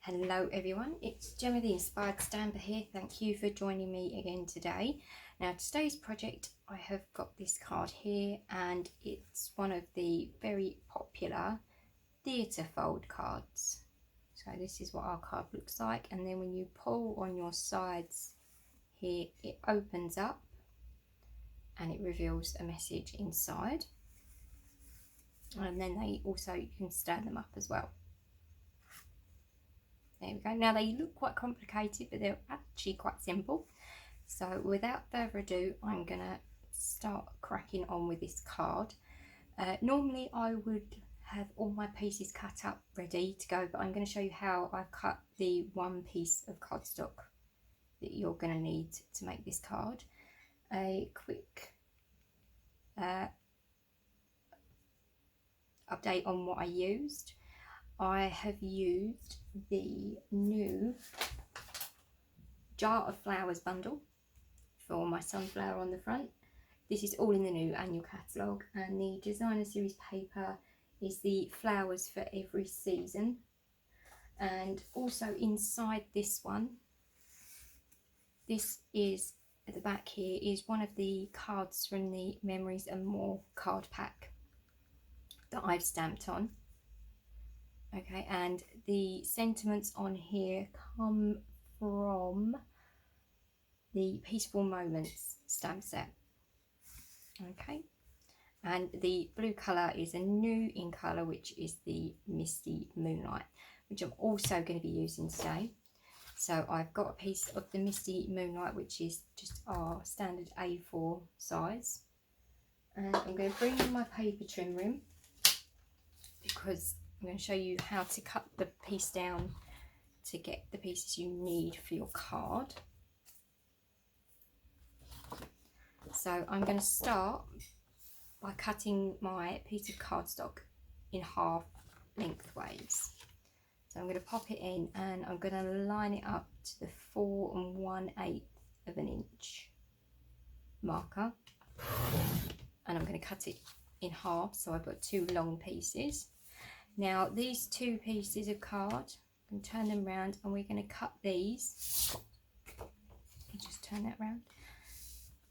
Hello everyone, it's Gemma the Inspired Stamper here. Thank you for joining me again today. Now today's project, I have got this card here and it's one of the very popular theatre fold cards. So this is what our card looks like, and then when you pull on your sides here, it opens up and it reveals a message inside. And then you can stand them up as well. There we go. Now they look quite complicated, but they're actually quite simple. So without further ado, I'm going to start cracking on with this card. Normally I would have all my pieces cut up ready to go, but I'm going to show you how I've cut the one piece of cardstock that you're going to need to make this card. A quick update on what I used. I have used the new Jar of Flowers bundle for my sunflower on the front. This is all in the new annual catalogue, and the designer series paper is the flowers for every season. And also inside this one, this is at the back here, is one of the cards from the Memories and More card pack that I've stamped on. Okay, and the sentiments on here come from the Peaceful Moments stamp set. Okay, and the blue colour is a new in colour, which is the Misty Moonlight, which I'm also going to be using today. So I've got a piece of the Misty Moonlight, which is just our standard A4 size, and I'm going to bring in my paper trim rim because I'm going to show you how to cut the piece down to get the pieces you need for your card. So I'm going to start by cutting my piece of cardstock in half lengthways. So I'm going to pop it in and I'm going to line it up to the 4 1/8 of an inch marker, and I'm going to cut it in half, so I've got two long pieces. Now these two pieces of card, I'm going to turn them around and we're going to cut these. Just turn that around.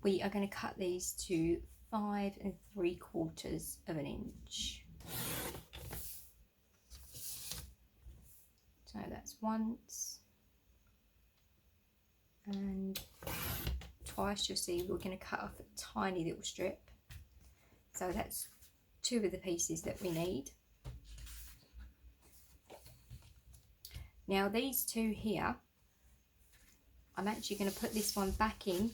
We are going to cut these to 5 3/4 of an inch. So that's once and twice. You'll see we're going to cut off a tiny little strip. So that's two of the pieces that we need. Now these two here, I'm actually going to put this one back in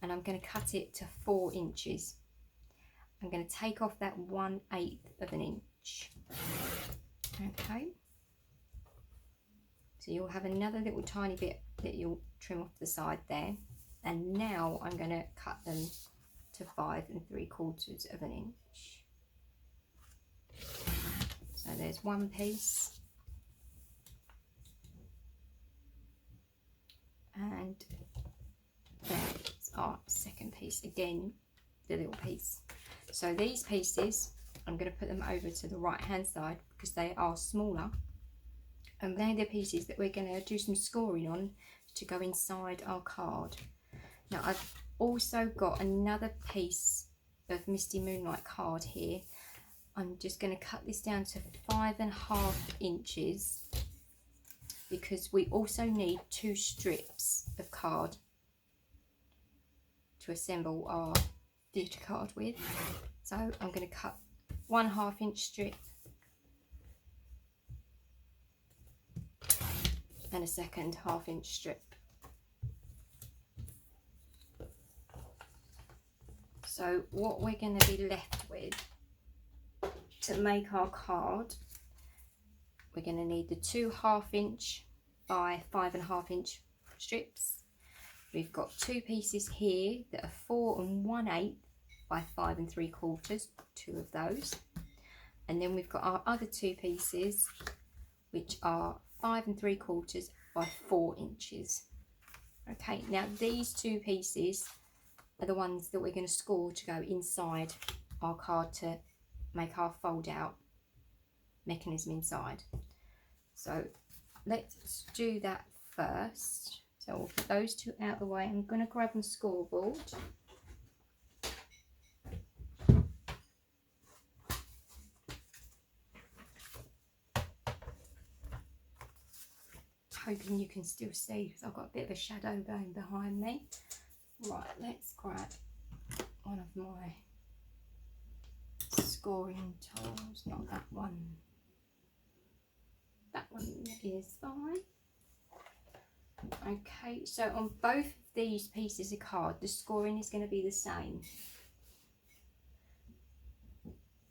and I'm going to cut it to 4 inches. I'm going to take off that 1/8 of an inch. Okay. So you'll have another little tiny bit that you'll trim off the side there. And now I'm going to cut them to 5 3/4 of an inch. So there's one piece. And there's our second piece, again the little piece. So these pieces, I'm going to put them over to the right hand side because they are smaller, and they're the pieces that we're going to do some scoring on to go inside our card. Now I've also got another piece of Misty Moonlight card here. I'm just going to cut this down to 5 1/2 inches because we also need 2 strips of card to assemble our theatre card with. So I'm going to cut 1/2 inch strip and a second 1/2 inch strip. So what we're going to be left with to make our card, we're going to need the 2 1/2 inch by 5 1/2 inch strips. We've got 2 pieces here that are 4 1/8 by 5 3/4, 2 of those. And then we've got our other 2 pieces, which are 5 3/4 by 4 inches. Okay, now these 2 pieces are the ones that we're going to score to go inside our card to make our fold out mechanism inside. So let's do that first. So we'll put those two out of the way. I'm going to grab my scoreboard. Hoping you can still see because I've got a bit of a shadow going behind me. Right, let's grab one of my scoring tools, not that one. That one is fine. Okay, so on both of these pieces of card, the scoring is going to be the same.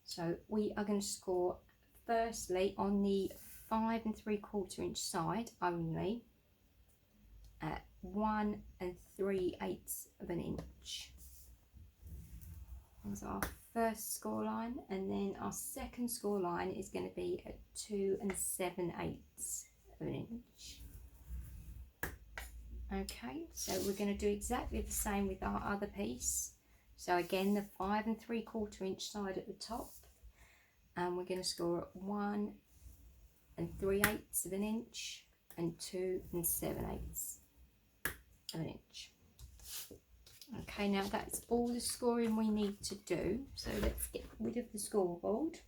So we are going to score firstly on the 5 3/4 inch side only at 1 3/8 of an inch. That's our first score line, and then our second score line is going to be at 2 7/8 of an inch. Okay, so we're going to do exactly the same with our other piece. So again, the 5 3/4 inch side at the top, and we're going to score at 1 3/8 of an inch and 2 7/8 of an inch. Okay, now that's all the scoring we need to do. So let's get rid of the scoreboard.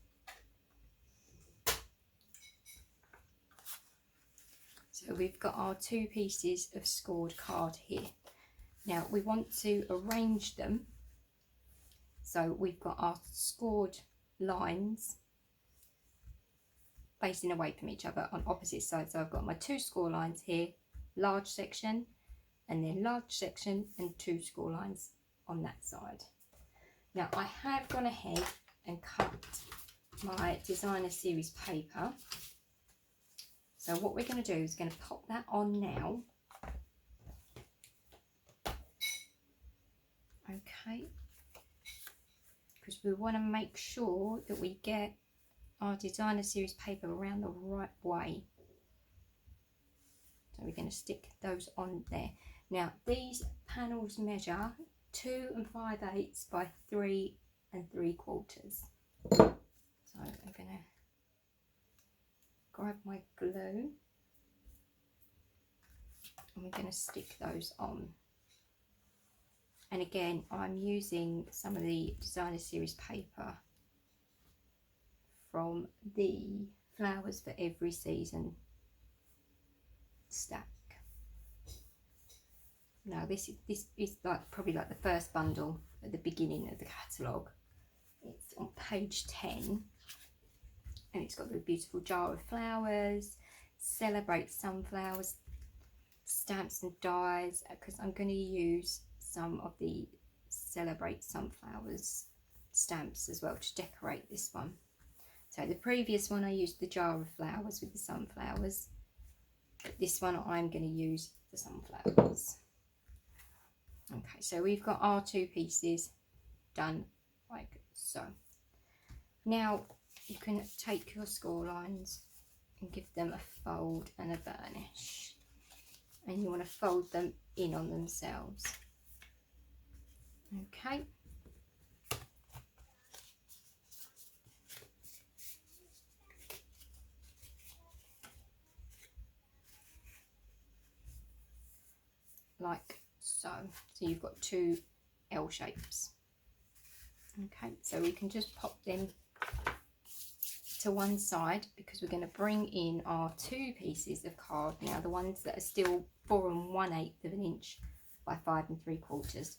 So we've got our two pieces of scored card here. Now we want to arrange them. So we've got our scored lines facing away from each other on opposite sides. So I've got my two score lines here, large section, and then large section and two score lines on that side. Now I have gone ahead and cut my designer series paper. So what we're going to do is going to pop that on now. Okay, because we want to make sure that we get our designer series paper around the right way. So we're going to stick those on there. Now these panels measure 2 5/8 by 3 3/4. So I'm going to grab my glue and we're going to stick those on. And again, I'm using some of the designer series paper from the Flowers for Every Season stack. Now this is like probably like the first bundle at the beginning of the catalogue. It's on page 10 and it's got the beautiful jar of flowers, celebrate sunflowers, stamps and dies, because I'm going to use some of the celebrate sunflowers stamps as well to decorate this one. So the previous one I used the jar of flowers with the sunflowers, but this one I'm going to use the sunflowers. Okay, so we've got our two pieces done like so. Now you can take your score lines and give them a fold and a burnish, and you want to fold them in on themselves. Okay. Like so. So you've got two L shapes. Okay, so we can just pop them to one side because we're going to bring in our two pieces of card now, the ones that are still 4 1/8 of an inch by 5 3/4.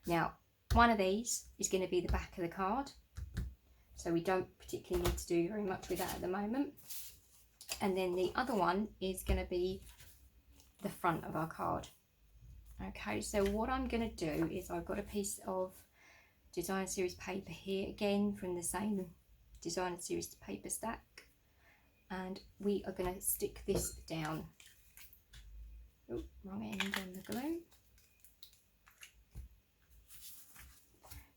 Now one of these is going to be the back of the card, so we don't particularly need to do very much with that at the moment, and then the other one is going to be the front of our card. Okay, so what I'm going to do is I've got a piece of design series paper here, again from the same design series paper stack, and we are going to stick this down. Oh, wrong end on the glue.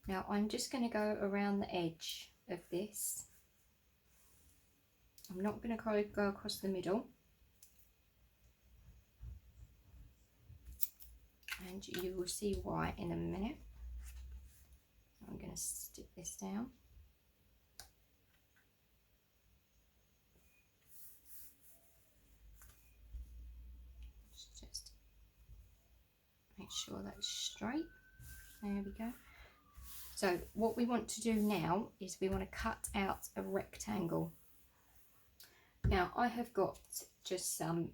Now I'm just going to go around the edge of this. I'm not going to go across the middle. And you will see why in a minute. I'm going to stick this down. make sure that's straight. There we go. So what we want to do now is we want to cut out a rectangle. Now I have got just some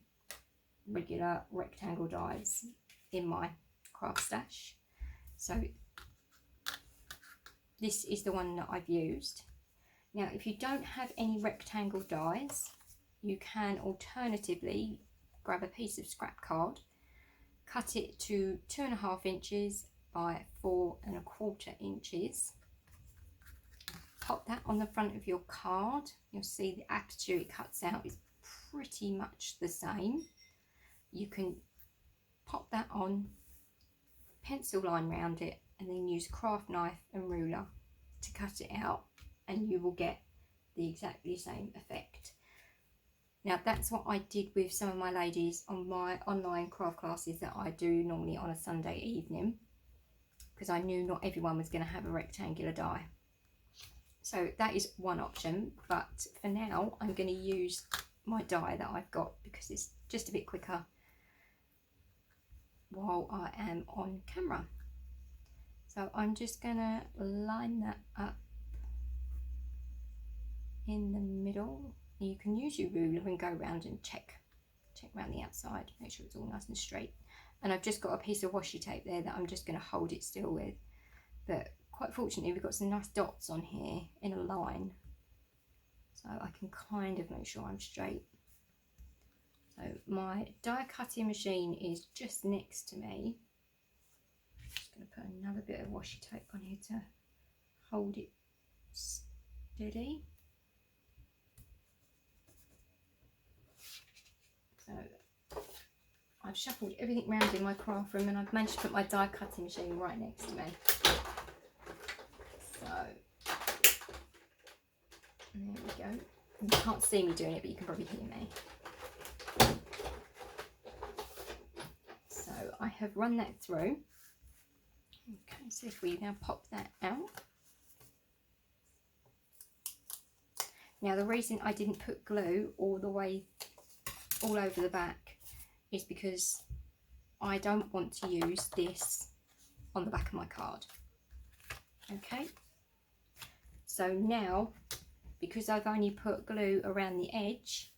regular rectangle dies in my craft stash. So this is the one that I've used. Now if you don't have any rectangle dies, you can alternatively grab a piece of scrap card, cut it to 2.5 inches by 4.25 inches. Pop that on the front of your card. You'll see the aperture it cuts out is pretty much the same. You can pop that on, pencil line round it, and then use craft knife and ruler to cut it out, and you will get the exactly same effect. Now that's what I did with some of my ladies on my online craft classes that I do normally on a Sunday evening, because I knew not everyone was going to have a rectangular die. So that is one option, but for now I'm going to use my die that I've got because it's just a bit quicker while I am on camera. So I'm just going to line that up in the middle. You can use your ruler and go around and check around the outside, make sure it's all nice and straight. And I've just got a piece of washi tape there that I'm just going to hold it still with. But quite fortunately we've got some nice dots on here in a line, so I can kind of make sure I'm straight. So my die cutting machine is just next to me. I'm just going to put another bit of washi tape on here to hold it steady. So I've shuffled everything around in my craft room and I've managed to put my die cutting machine right next to me. So there we go. You can't see me doing it, but you can probably hear me. So I have run that through. Okay, so if we now pop that out. Now the reason I didn't put glue all over the back is because I don't want to use this on the back of my card. Okay, so now because I've only put glue around the edge,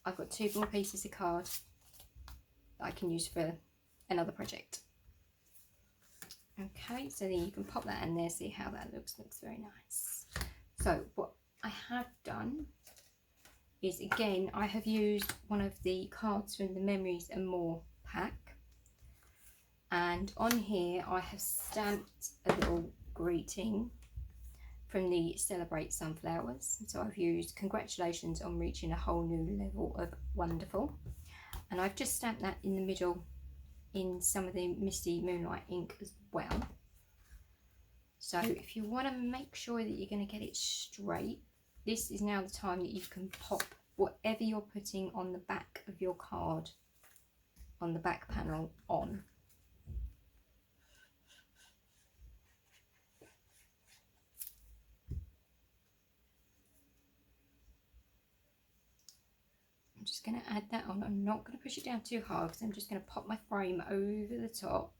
I've got 2 more pieces of card that I can use for another project. Okay, so then you can pop that in there, see how that looks very nice. So what I have done is, again, I have used one of the cards from the Memories and More pack, and on here I have stamped a little greeting from the Celebrate Sunflowers. So I've used "Congratulations on reaching a whole new level of wonderful," and I've just stamped that in the middle in some of the Misty Moonlight ink as well. So if you want to make sure that you're going to get it straight, this is now the time that you can pop whatever you're putting on the back of your card, on the back panel, on. I'm just going to add that on. I'm not going to push it down too hard because I'm just going to pop my frame over the top.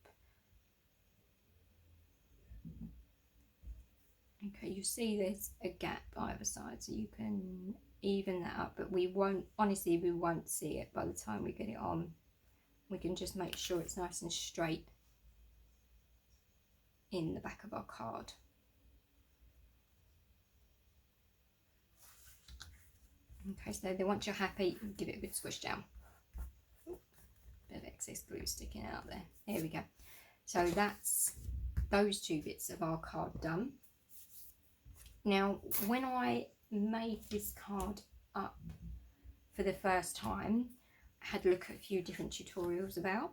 Okay, you see there's a gap either side, so you can even that up, but we won't, honestly, we won't see it by the time we get it on. We can just make sure it's nice and straight in the back of our card. Okay, so then once you're happy, give it a good squish down. Ooh, bit of excess glue sticking out there. There we go. So that's those 2 bits of our card done. Now, when I made this card up for the first time, I had a look at a few different tutorials about.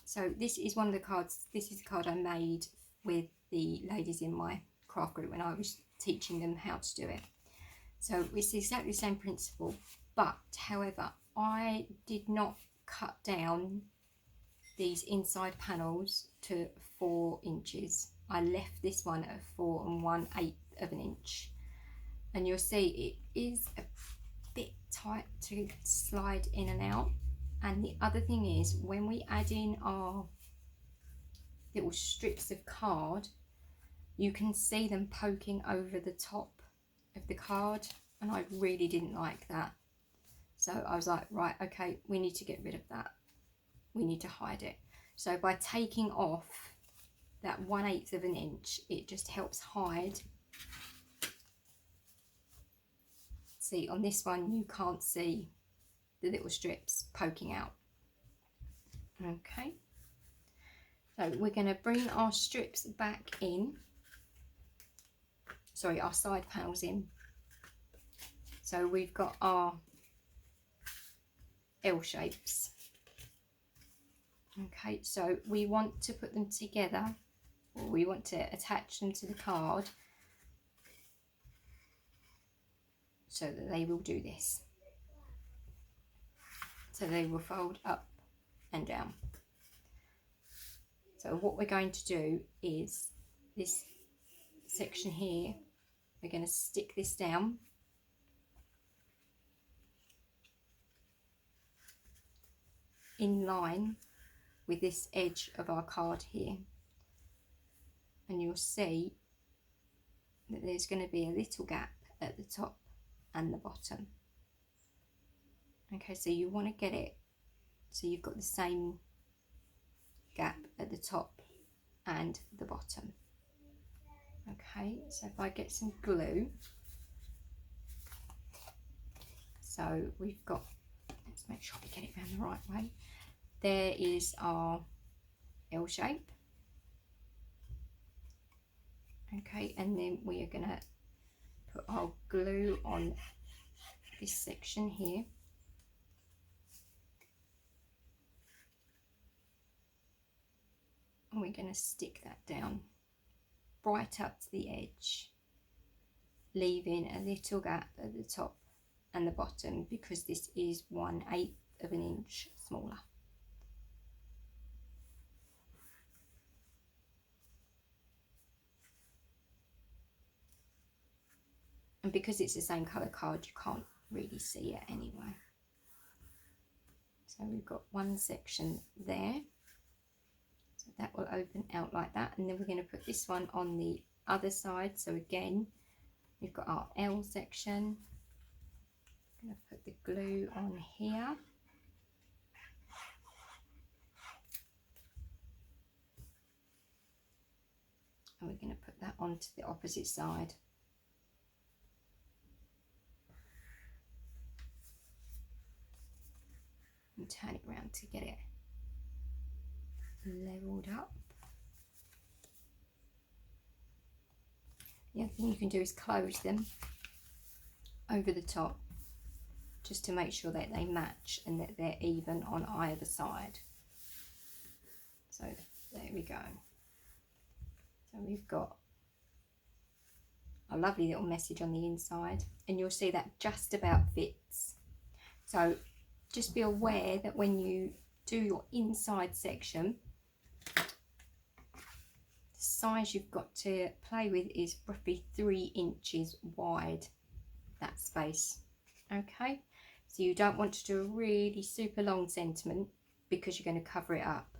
So this is one of the cards. This is the card I made with the ladies in my craft group when I was teaching them how to do it. So it's exactly the same principle, but however, I did not cut down these inside panels to 4 inches. I left this one at 4 1/8 of an inch, and you'll see it is a bit tight to slide in and out. And the other thing is, when we add in our little strips of card, you can see them poking over the top of the card, and I really didn't like that. So I was like, right, okay, we need to get rid of that. We need to hide it. So by taking off that 1/8 of an inch, it just helps hide. See, on this one, you can't see the little strips poking out. Okay. So we're going to bring our strips back in. Sorry, our side panels in. So we've got our L shapes. Okay, so we want to put them together, or we want to attach them to the card so that they will do this. So they will fold up and down. So what we're going to do is this section here, we're going to stick this down. In line with this edge of our card here. And you'll see that there's going to be a little gap at the top and the bottom. Okay, so you want to get it so you've got the same gap at the top and the bottom. Okay, so if I get some glue, so we've got, let's make sure we get it around the right way. There is our L shape. Okay, and then we are going to put our glue on this section here. And we're going to stick that down right up to the edge, leaving a little gap at the top and the bottom because this is 1/8 of an inch smaller. And because it's the same colour card, you can't really see it anyway. So we've got one section there. So that will open out like that. And then we're going to put this one on the other side. So again, we've got our L section. I'm going to put the glue on here. And we're going to put that onto the opposite side. And turn it around to get it leveled up. The other thing you can do is close them over the top just to make sure that they match and that they're even on either side. So there we go. So we've got a lovely little message on the inside, and you'll see that just about fits. So just be aware that when you do your inside section, the size you've got to play with is roughly 3 inches wide, that space. Okay, so you don't want to do a really super long sentiment because you're going to cover it up.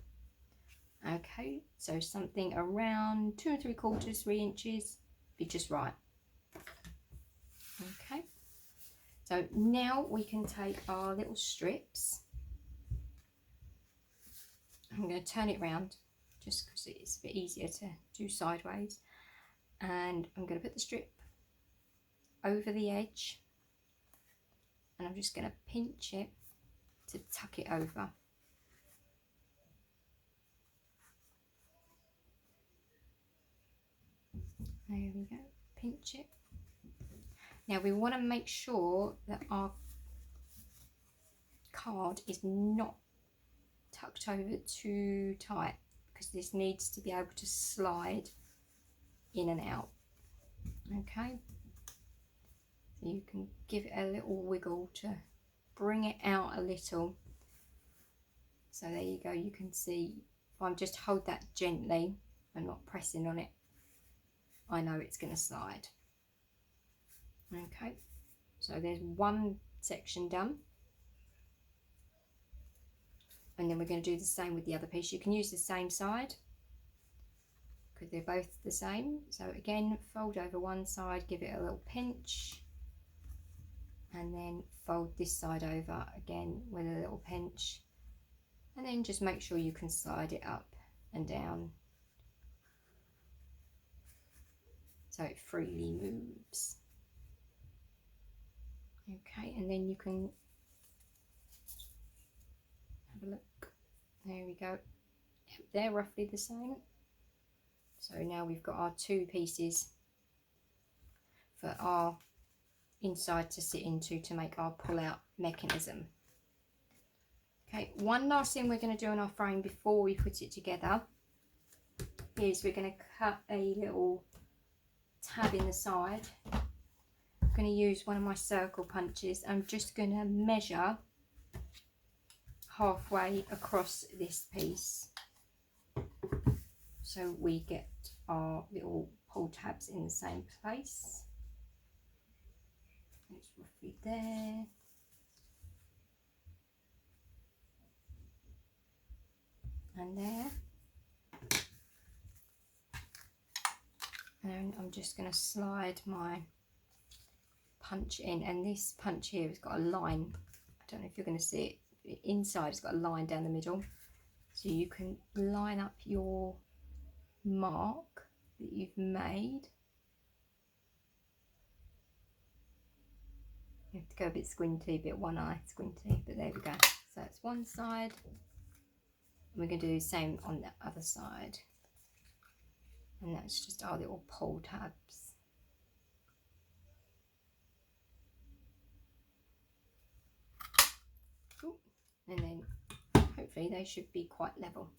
Okay, so something around 2 3/4, 3 inches be just right. Okay, so now we can take our little strips. I'm going to turn it round just because it's a bit easier to do sideways, and I'm going to put the strip over the edge, and I'm just going to pinch it to tuck it over. There we go, pinch it. Now we want to make sure that our card is not tucked over too tight, because this needs to be able to slide in and out. Okay, so you can give it a little wiggle to bring it out a little. So there you go, you can see if I just hold that gently and not pressing on it, I know it's going to slide. Okay, so there's one section done. And then we're going to do the same with the other piece. You can use the same side because they're both the same. So again, fold over one side, give it a little pinch, and then fold this side over again with a little pinch, and then just make sure you can slide it up and down so it freely moves. Okay, and then you can have a look. There we go. They're roughly the same. So now we've got our two pieces for our inside to sit into to make our pull out mechanism. Okay, one last thing we're going to do on our frame before we put it together is we're going to cut a little tab in the side. I'm going to use one of my circle punches. I'm just going to measure halfway across this piece so we get our little pull tabs in the same place. It's roughly there. And there. And I'm just going to slide my punch in, and this punch here has got a line. I don't know if you're going to see it. The inside has got a line down the middle, so you can line up your mark that you've made. You have to go a bit squinty, a bit one eye squinty, but there we go. So that's one side. We're going to do the same on the other side, and that's just our little pull tabs. Ooh. And then hopefully they should be quite level,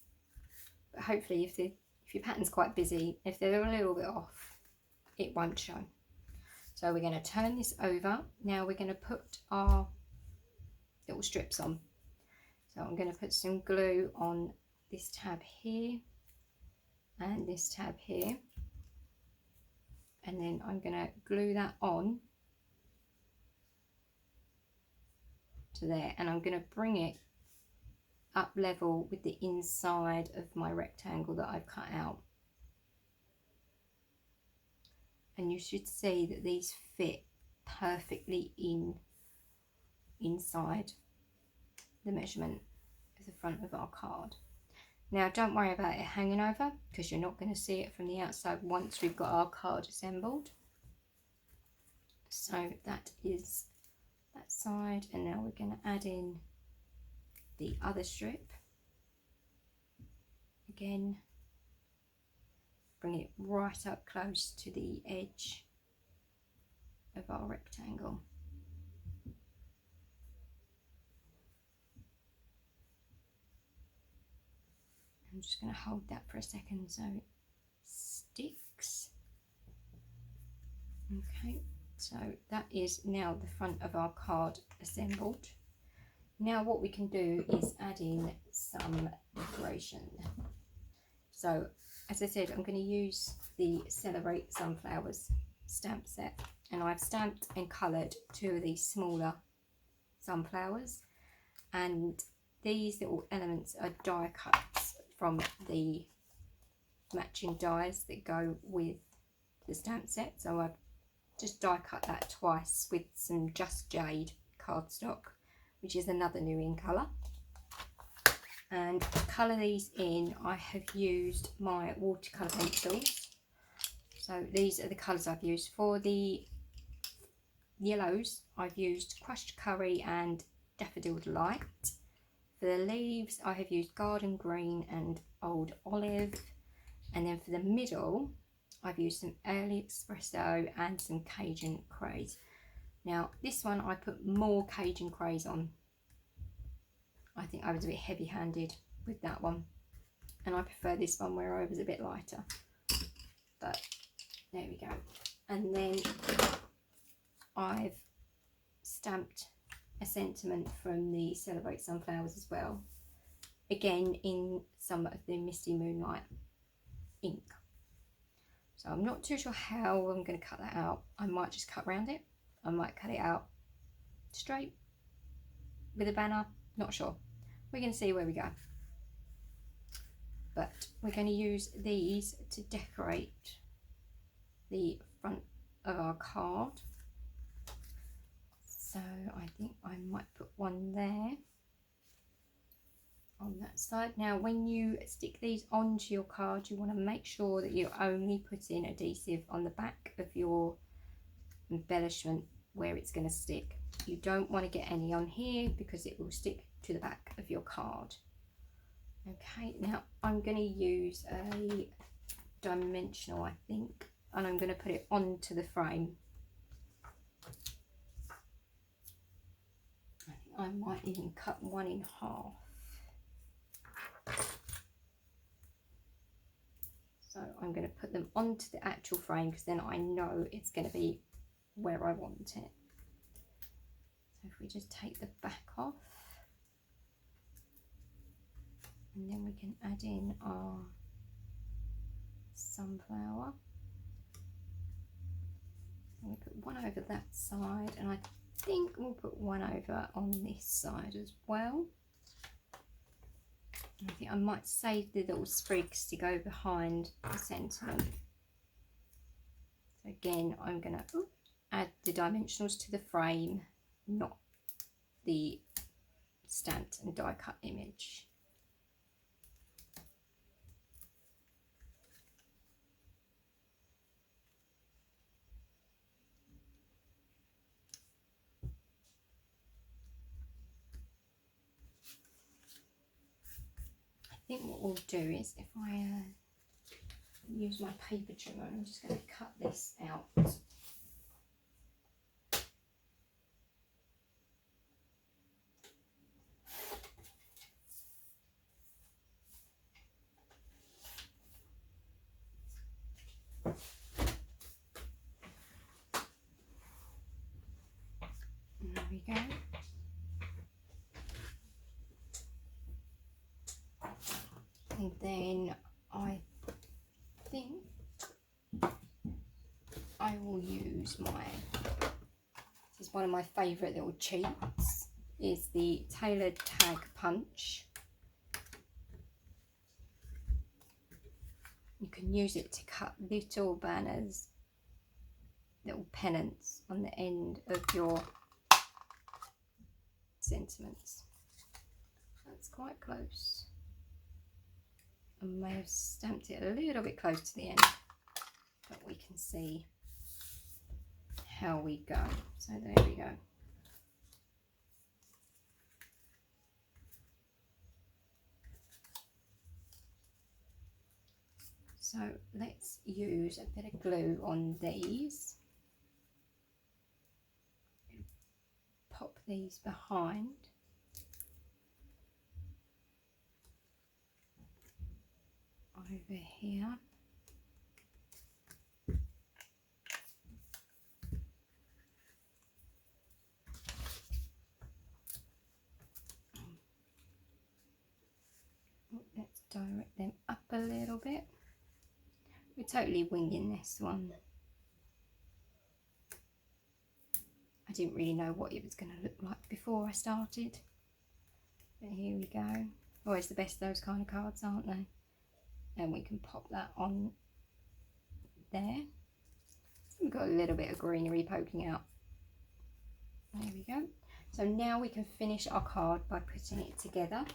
but hopefully if your pattern's quite busy, if they're a little bit off, it won't show. So we're going to turn this over. Now we're going to put our little strips on. So I'm going to put some glue on this tab here and this tab here, and then I'm going to glue that on to there, and I'm going to bring it up level with the inside of my rectangle that I've cut out. And you should see that these fit perfectly inside the measurement of the front of our card. Now don't worry about it hanging over, because you're not going to see it from the outside once we've got our card assembled. So that is that side, and now we're going to add in the other strip. Again, bring it right up close to the edge of our rectangle. I'm just going to hold that for a second so it sticks. Okay, so that is now the front of our card assembled. Now what we can do is add in some decoration. So as I said, I'm going to use the Celebrate Sunflowers stamp set, and I've stamped and coloured two of these smaller sunflowers, and these little elements are die cuts from the matching dies that go with the stamp set. So I've just die cut that twice with some Just Jade cardstock, which is another new in colour. And to colour these in, I have used my watercolour pencils. So these are the colours I've used. For the yellows, I've used Crushed Curry and Daffodil Delight. For the leaves, I have used Garden Green and Old Olive. And then for the middle, I've used some Early Espresso and some Cajun Craze. Now this one I put more Cajun Craze on. I think I was a bit heavy handed with that one, and I prefer this one where I was a bit lighter, but there we go. And then I've stamped a sentiment from the Celebrate Sunflowers as well, again in some of the Misty Moonlight ink. So I'm not too sure how I'm going to cut that out. I might just cut around it. I might cut it out straight with a banner, not sure. we're going to see where we go. But we're going to use these to decorate the front of our card. So I think I might put one there on that side. Now when you stick these onto your card, you want to make sure that you're only putting adhesive on the back of your embellishment where it's going to stick. You don't want to get any on here because it will stick to the back of your card. Okay, now I'm going to use a dimensional, I think, and I'm going to put it onto the frame. I might even cut one in half. So I'm going to put them onto the actual frame because then I know it's going to be where I want it. So if we just take the back off, and then we can add in our sunflower. And we put one over that side, and I think we'll put one over on this side as well. I think I might save the little sprigs to go behind the sentiment. So again, I'm going to add the dimensionals to the frame, not the stamped and die cut image. I think what we'll do is, if I use my paper trimmer, I'm just going to cut this out. And there we go. And then I think I will use this is one of my favourite little cheats, is the tailored tag punch. You can use it to cut little banners, little pennants on the end of your sentiments. That's quite close. I may have stamped it a little bit close to the end, but we can see how we go. So there we go. So let's use a bit of glue on these. Pop these behind. Over here. Let's direct them up a little bit. We're totally winging this one. I didn't really know what it was going to look like before I started. But here we go. Always the best, those kind of cards, aren't they? And we can pop that on there. We've got a little bit of greenery poking out. There we go. So now we can finish our card by putting it together.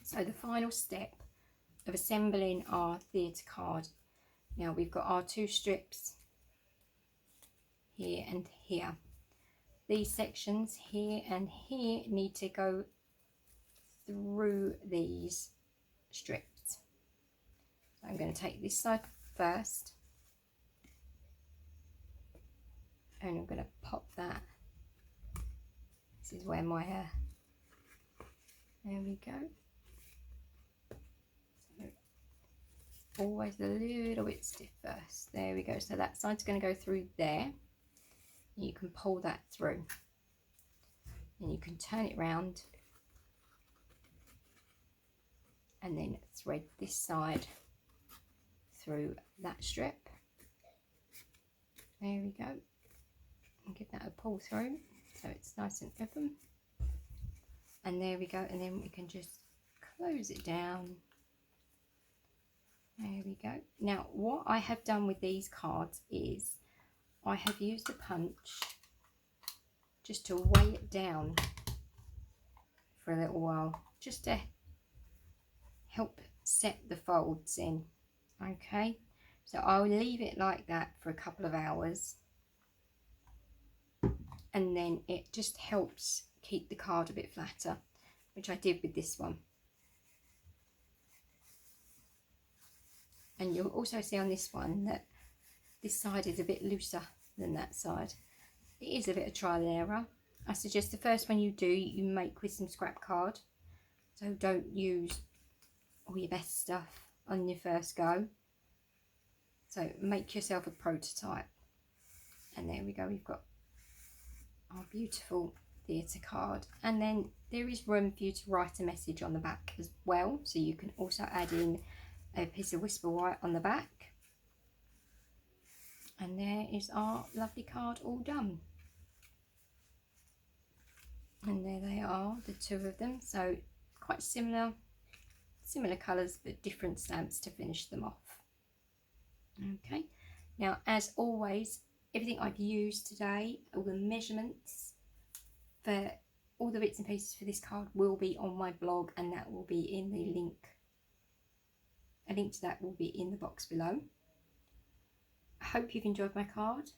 So the final step of assembling our theatre card. Now we've got our two strips here and here. These sections here and here need to go through these strips. So I'm going to take this side first, and I'm going to pop that. This is where my there we go. So always a little bit stiff first. There we go. So that side's going to go through there. You can pull that through, and you can turn it round, and then thread this side through that strip. There we go. And give that a pull through so it's nice and even. And there we go, and then we can just close it down. There we go. Now what I have done with these cards is I have used a punch just to weigh it down for a little while, just to help set the folds in. Okay, so I'll leave it like that for a couple of hours, and then it just helps keep the card a bit flatter, which I did with this one. And you'll also see on this one that this side is a bit looser than that side. It is a bit of trial and error. I suggest the first one you do, you make with some scrap card. So don't use all your best stuff on your first go. So make yourself a prototype. And there we go, we've got our beautiful theatre card. And then there is room for you to write a message on the back as well. So you can also add in a piece of whisper white on the back. And there is our lovely card all done. And there they are, the two of them. So quite similar colours, but different stamps to finish them off. Okay, now as always, everything I've used today, all the measurements for all the bits and pieces for this card will be on my blog, and that will be in the link. A link to that will be in the box below. I hope you've enjoyed my card,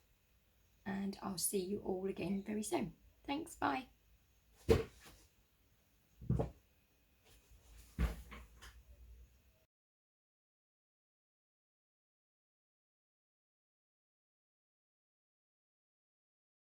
and I'll see you all again very soon. Thanks, bye.